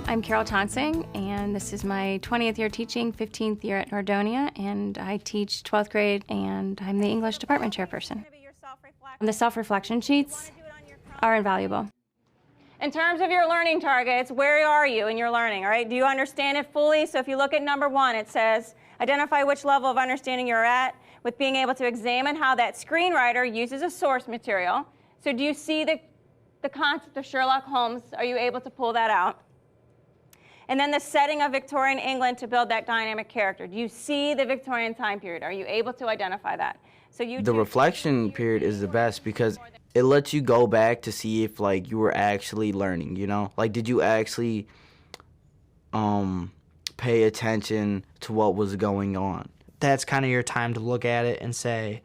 I'm Carol Tonsing, and this is my 20th year teaching, 15th year at Nordonia, and I teach 12th grade, and I'm the English department chairperson. The self-reflection sheets are invaluable. In terms of your learning targets, where are you in your learning, all right? Do you understand it fully? So if you look at number 1, it says, identify which level of understanding you're at with being able to examine how that screenwriter uses a source material. So do you see the concept of Sherlock Holmes? Are you able to pull that out? And then the setting of Victorian England to build that dynamic character. Do you see the Victorian time period? Are you able to identify that? So the reflection period is the best because it lets you go back to see if like you were actually learning, you know? Like did you actually pay attention to what was going on? That's kind of your time to look at it and say,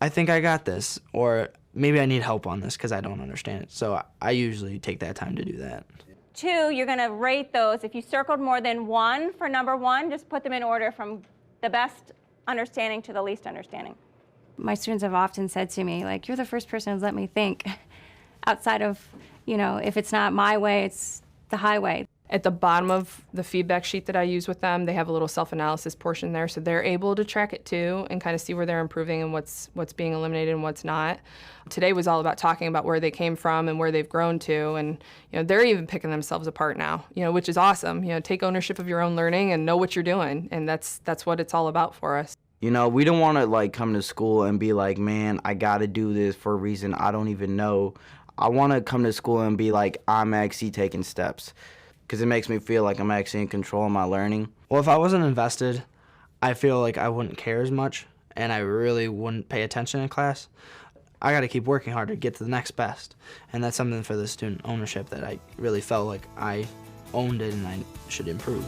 I think I got this, or maybe I need help on this because I don't understand it. So I usually take that time to do that. 2, you're going to rate those. If you circled more than 1 for number 1, just put them in order from the best understanding to the least understanding. My students have often said to me, like, you're the first person who's let me think outside of, you know, if it's not my way, it's the highway. At the bottom of the feedback sheet that I use with them, they have a little self-analysis portion there, so they're able to track it too and kind of see where they're improving and what's being eliminated and what's not. Today was all about talking about where they came from and where they've grown to, and you know they're even picking themselves apart now, you know, which is awesome. You know, take ownership of your own learning and know what you're doing, and that's what it's all about for us. You know, we don't want to like come to school and be like, man, I got to do this for a reason I don't even know. I want to come to school and be like, I'm actually taking steps. Because it makes me feel like I'm actually in control of my learning. Well, if I wasn't invested, I feel like I wouldn't care as much, and I really wouldn't pay attention in class. I got to keep working hard to get to the next best, and that's something for the student ownership that I really felt like I owned it and I should improve.